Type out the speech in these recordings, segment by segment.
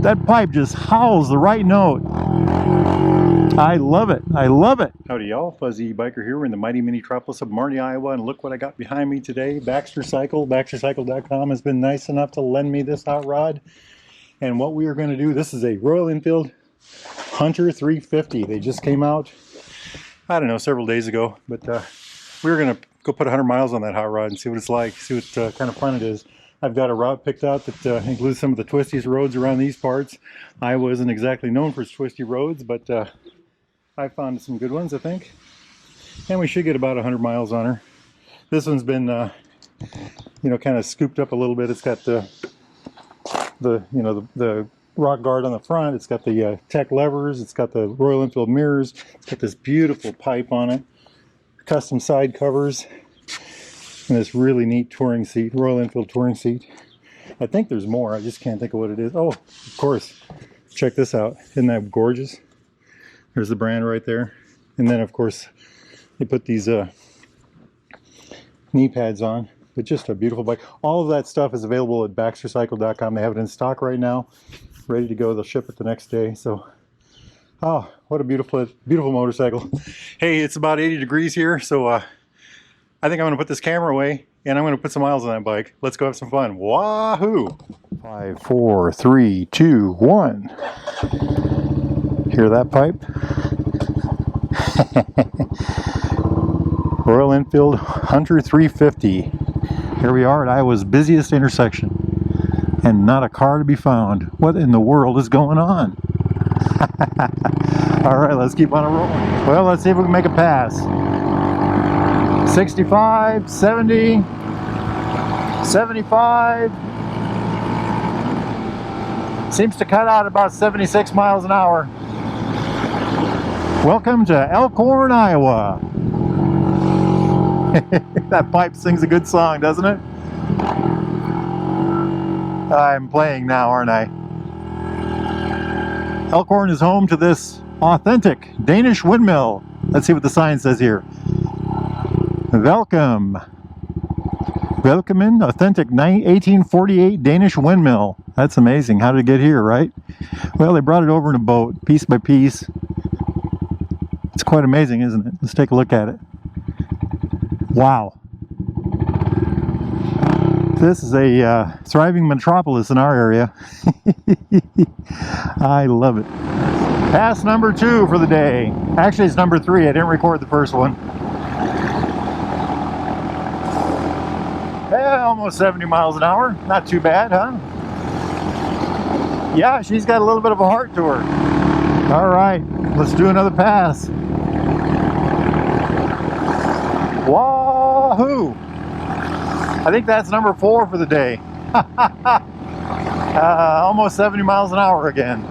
that pipe just howls the right note. I love it. I love it. Howdy y'all, Fuzzy Biker here. We're in the mighty metropolis of Marty, Iowa, and look what I got behind me today. Baxter Cycle. BaxterCycle.com has been nice enough to lend me this hot rod. And what we are going to do, this is a Royal Enfield Hunter 350. They just came out, I don't know, several days ago. But we're going to go put 100 miles on that hot rod and see what it's like, see what kind of fun it is. I've got a route picked out that includes some of the twistiest roads around these parts. Iowa isn't exactly known for its twisty roads, but I found some good ones, I think. And we should get about 100 miles on her. This one's been, you know, kind of scooped up a little bit. It's got the rock guard on the front. It's got the tech levers. It's got the Royal Enfield mirrors. It's got this beautiful pipe on it. Custom side covers. And this really neat touring seat, Royal Enfield touring seat. I think there's more. I just can't think of what it is. Oh, of course. Check this out. Isn't that gorgeous? There's the brand right there. And then, of course, they put these knee pads on. But just a beautiful bike. All of that stuff is available at BaxterCycle.com. They have it in stock right now. Ready to go. They'll ship it the next day. So, oh, what a beautiful, beautiful motorcycle. Hey, it's about 80 degrees here. So, I think I'm going to put this camera away and I'm going to put some miles on that bike. Let's go have some fun. Wahoo! 5, 4, 3, 2, 1. Hear that pipe? Royal Enfield Hunter 350. Here we are at Iowa's busiest intersection. And not a car to be found. What in the world is going on? Alright, let's keep on rolling. Well, let's see if we can make a pass. 65, 70, 75. Seems to cut out about 76 miles an hour. Welcome to Elkhorn, Iowa. That pipe sings a good song, doesn't it? I'm playing now, aren't I? Elkhorn is home to this authentic Danish windmill. Let's see what the sign says here. Welcome. Welcome, authentic 1848 Danish windmill. That's amazing. How did it get here, right? Well, they brought it over in a boat, piece by piece. It's quite amazing, isn't it? Let's take a look at it. Wow. This is a thriving metropolis in our area. I love it. Pass number 2 for the day. Actually, it's number 3. I didn't record the first one. Almost 70 miles an hour. Not too bad, huh? Yeah, she's got a little bit of a heart to her. All right, let's do another pass. Wahoo! I think that's number 4 for the day. Almost 70 miles an hour again.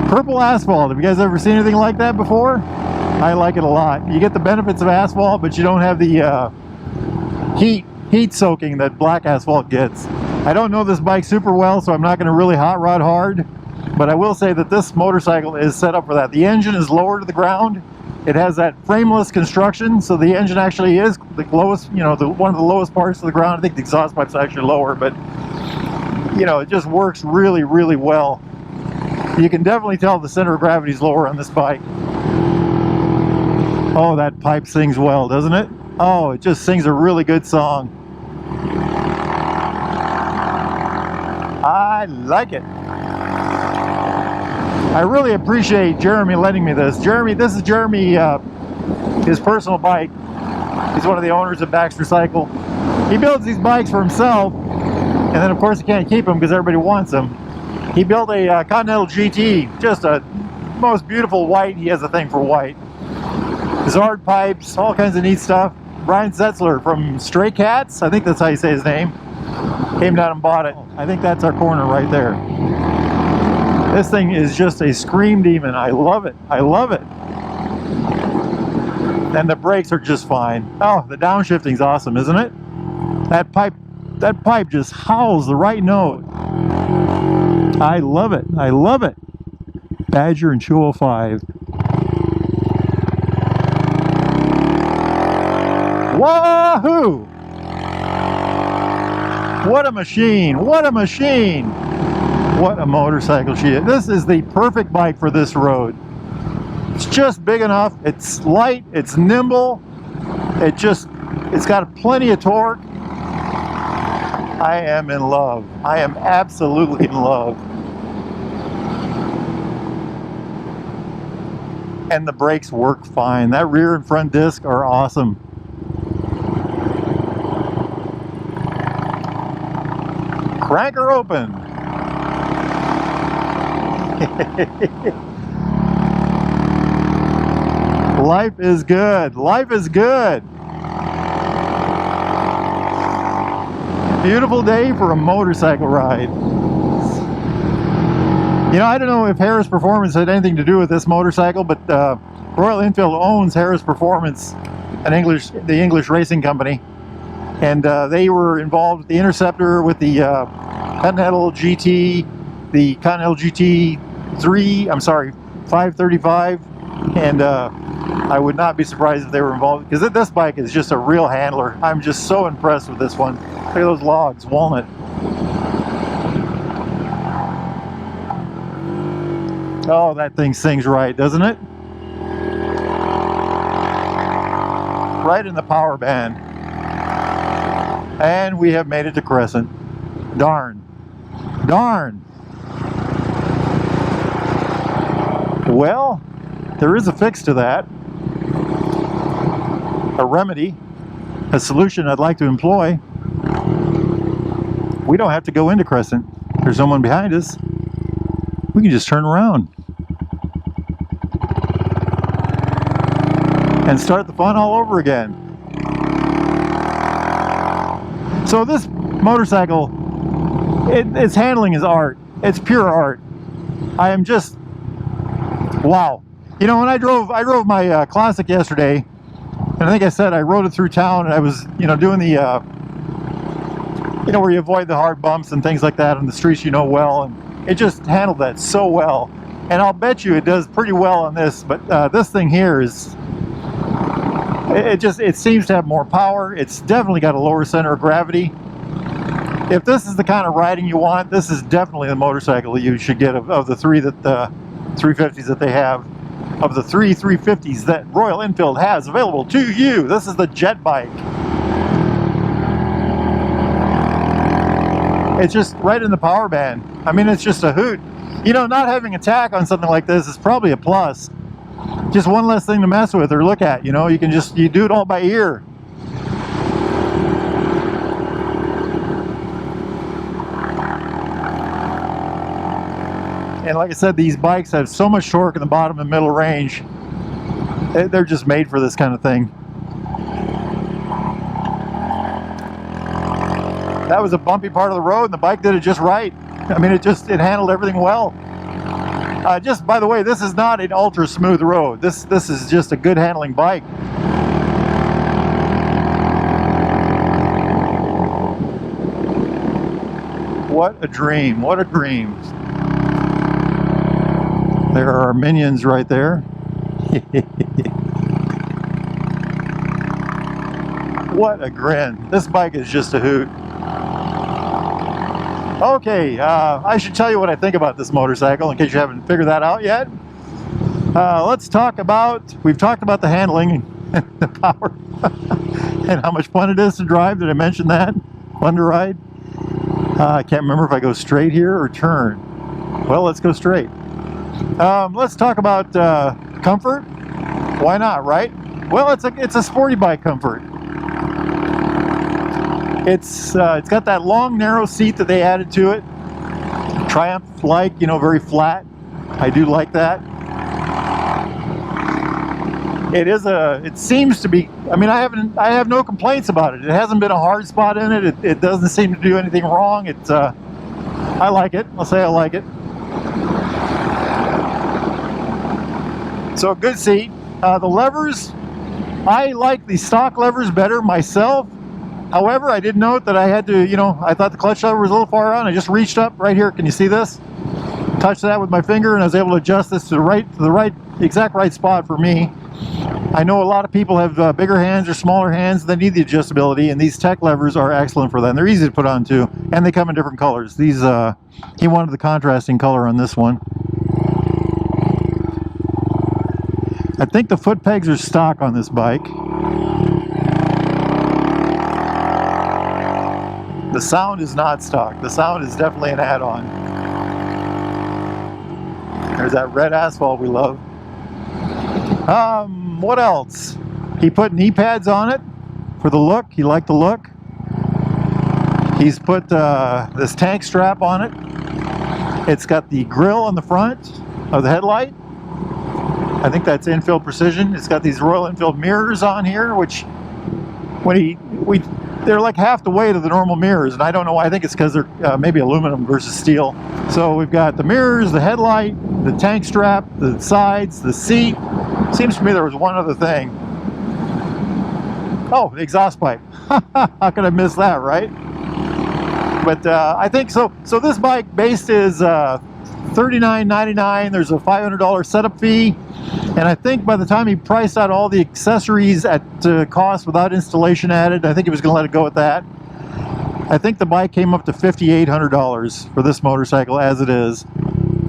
Purple asphalt. Have you guys ever seen anything like that before? I like it a lot. You get the benefits of asphalt, but you don't have the heat soaking that black asphalt gets. I don't know this bike super well, so I'm not going to really hot rod hard, but I will say that this motorcycle is set up for that. The engine is lower to the ground. It has that frameless construction, so the engine actually is the lowest, you know, one of the lowest parts of the ground. I think the exhaust pipe's actually lower, but you know, it just works really, really well. You can definitely tell the center of gravity is lower on this bike. Oh, that pipe sings well, doesn't it? Oh, it just sings a really good song. I like it. I really appreciate Jeremy lending me this. Jeremy, this is Jeremy, his personal bike. He's one of the owners of Baxter Cycle. He builds these bikes for himself, and then of course he can't keep them because everybody wants them. He built a Continental GT, just a most beautiful white. He has a thing for white. Zard pipes, all kinds of neat stuff. Brian Setzler from Stray Cats, I think that's how you say his name, came down and bought it. I think that's our corner right there. This thing is just a scream demon. I love it. I love it. And the brakes are just fine. Oh, the downshifting's awesome, isn't it? That pipe just howls the right note. I love it. I love it. Badger and 205. Wahoo! What a machine! What a machine! What a motorcycle she is. This is the perfect bike for this road. It's just big enough, it's light, it's nimble, it's got plenty of torque. I am in love. I am absolutely in love. And the brakes work fine. That rear and front disc are awesome. Crank her open. Life is good. Life is good. Beautiful day for a motorcycle ride. You know, I don't know if Harris Performance had anything to do with this motorcycle, but Royal Enfield owns Harris Performance, the English racing company, and they were involved with the Interceptor, with the Continental GT, the Continental GT3, I'm sorry, 535, and I would not be surprised if they were involved, because this bike is just a real handler. I'm just so impressed with this one. Look at those logs, walnut. Oh, that thing sings right, doesn't it? Right in the power band. And we have made it to Crescent. Darn. Darn. Well, there is a fix to that. A remedy. A solution I'd like to employ. We don't have to go into Crescent. There's someone behind us. We can just turn around and start the fun all over again. So this motorcycle, its handling is art. It's pure art. I am just, wow. You know, when I drove my Classic yesterday, and I think I said I rode it through town, and I was, you know, doing the, you know, where you avoid the hard bumps and things like that on the streets you know well, and it just handled that so well. And I'll bet you it does pretty well on this, but this thing here is, it seems to have more power. It's definitely got a lower center of gravity. If this is the kind of riding you want, this is definitely the motorcycle that you should get of the three 350s that they have. Of the three 350s that Royal Enfield has available to you, this is the jet bike. It's just right in the power band. I mean, it's just a hoot. You know, not having a tack on something like this is probably a plus. Just one less thing to mess with or look at, you know. You do it all by ear. And like I said, these bikes have so much torque in the bottom and middle range. They're just made for this kind of thing. That was a bumpy part of the road, and the bike did it just right. I mean, it handled everything well. Just by the way, this is not an ultra smooth road. This is just a good handling bike. What a dream! What a dream! There are our minions right there. What a grin! This bike is just a hoot. Okay, I should tell you what I think about this motorcycle in case you haven't figured that out yet. Let's talk about, we've talked about the handling and the power and how much fun it is to drive. Did I mention that? Fun to ride? I can't remember if I go straight here or turn. Well, let's go straight. Let's talk about comfort. Why not, right? Well, it's a sporty bike comfort. It's got that long, narrow seat that they added to it. Triumph-like, you know, very flat. I do like that. It seems to be, I mean, I have no complaints about it. It hasn't been a hard spot in it. It doesn't seem to do anything wrong. I like it. I'll say I like it. So a good seat. The levers, I like the stock levers better myself. However, I did note that I had to, you know, I thought the clutch lever was a little far on. I just reached up right here. Can you see this? Touched that with my finger, and I was able to adjust this to the exact right spot for me. I know a lot of people have bigger hands or smaller hands that need the adjustability, and these tech levers are excellent for that. And they're easy to put on too, and they come in different colors. These, he wanted the contrasting color on this one. I think the foot pegs are stock on this bike. The sound is not stock. The sound is definitely an add-on. There's that red asphalt we love. What else? He put knee pads on it for the look. He liked the look. He's put this tank strap on it. It's got the grill on the front of the headlight. I think that's Enfield Precision. It's got these Royal Enfield mirrors on here, which they're like half the weight of the normal mirrors, and I don't know why. I think it's because they're maybe aluminum versus steel. So we've got the mirrors, the headlight, the tank strap, the sides, the seat. Seems to me there was one other thing. Oh, the exhaust pipe. How could I miss that, right? But I think so. So this bike base is $39.99. There's a $500 setup fee, and I think by the time he priced out all the accessories at cost without installation added, I think he was going to let it go at that. I think the bike came up to $5,800 for this motorcycle as it is.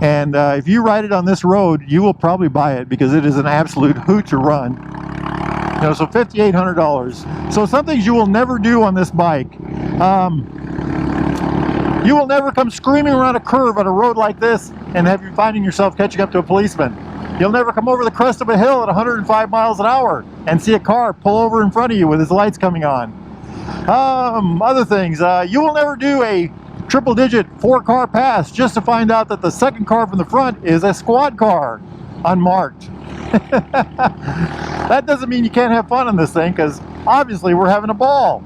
And if you ride it on this road, you will probably buy it because it is an absolute hoot to run. You know, so $5,800. So some things you will never do on this bike. You will never come screaming around a curve on a road like this and have you finding yourself catching up to a policeman. You'll never come over the crest of a hill at 105 miles an hour and see a car pull over in front of you with his lights coming on. Other things, you will never do a triple-digit 4-car pass just to find out that the second car from the front is a squad car, unmarked. That doesn't mean you can't have fun on this thing, because obviously we're having a ball.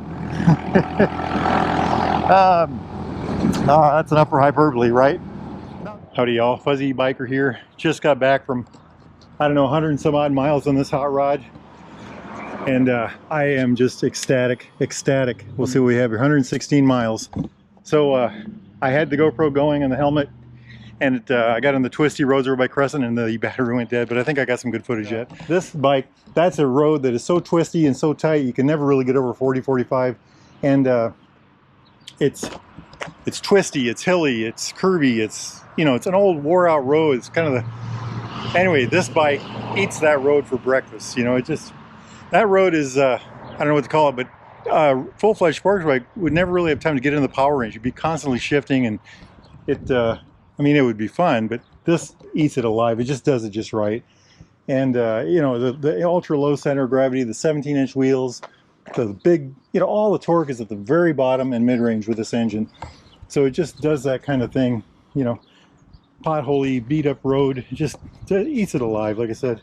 That's enough for hyperbole, right? Howdy y'all, Fuzzy Biker here. Just got back from, I don't know, 100 and some odd miles on this hot rod. And I am just ecstatic. We'll see what we have here, 116 miles. So I had the GoPro going on the helmet, and I got on the twisty roads over by Crescent, and the battery went dead, but I think I got some good footage yet. This bike, that's a road that is so twisty and so tight, you can never really get over 40, 45. And it's twisty, it's hilly, it's curvy, it's, you know, it's an old wore out road. It's kind of the, anyway, this bike eats that road for breakfast. You know, it just, that road is, I don't know what to call it, but full-fledged sports bike would never really have time to get in the power range. You'd be constantly shifting, and it, I mean, it would be fun, but this eats it alive. It just does it just right. And, you know, the ultra low center of gravity, the 17-inch wheels, the big, you know, all the torque is at the very bottom and mid-range with this engine. So it just does that kind of thing, you know, potholey, beat-up road. It just eats it alive. Like I said,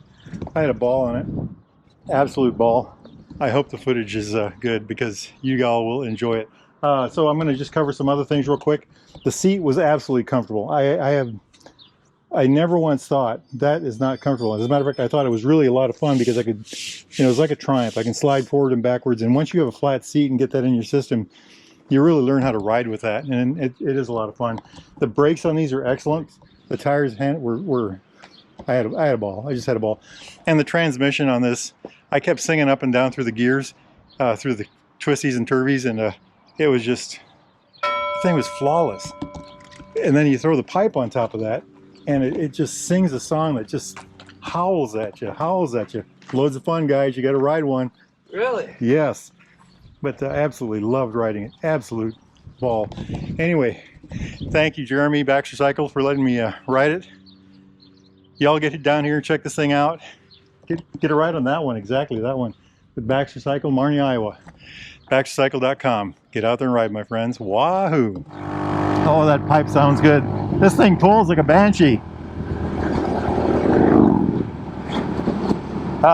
I had a ball on it. Absolute ball. I hope the footage is good, because you all will enjoy it. So I'm going to just cover some other things real quick. The seat was absolutely comfortable. I never once thought that is not comfortable. As a matter of fact, I thought it was really a lot of fun, because I could, you know, it was like a Triumph. I can slide forward and backwards, and once you have a flat seat and get that in your system, you really learn how to ride with that, and it is a lot of fun. The brakes on these are excellent. The tires were I had a ball. I just had a ball. And the transmission on this, I kept singing up and down through the gears, through the twisties and turvies, and it was just, the thing was flawless. And then you throw the pipe on top of that, and it just sings a song that just howls at you. Loads of fun, guys. You got to ride one. Really? Yes. But absolutely loved riding it. Absolute ball. Anyway, thank you, Jeremy, Baxter Cycle, for letting me ride it. Y'all get down here and check this thing out. Get a ride on that one, exactly that one. With Baxter Cycle, Marnie, Iowa. BaxterCycle.com. Get out there and ride, my friends. Wahoo! Oh, that pipe sounds good. This thing pulls like a banshee.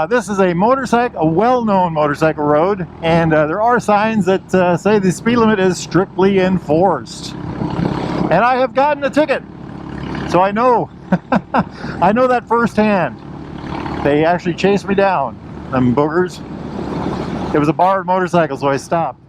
This is a motorcycle, a well-known motorcycle road, and there are signs that say the speed limit is strictly enforced. And I have gotten a ticket, so I know, I know that firsthand. They actually chased me down, them boogers. It was a borrowed motorcycle, so I stopped.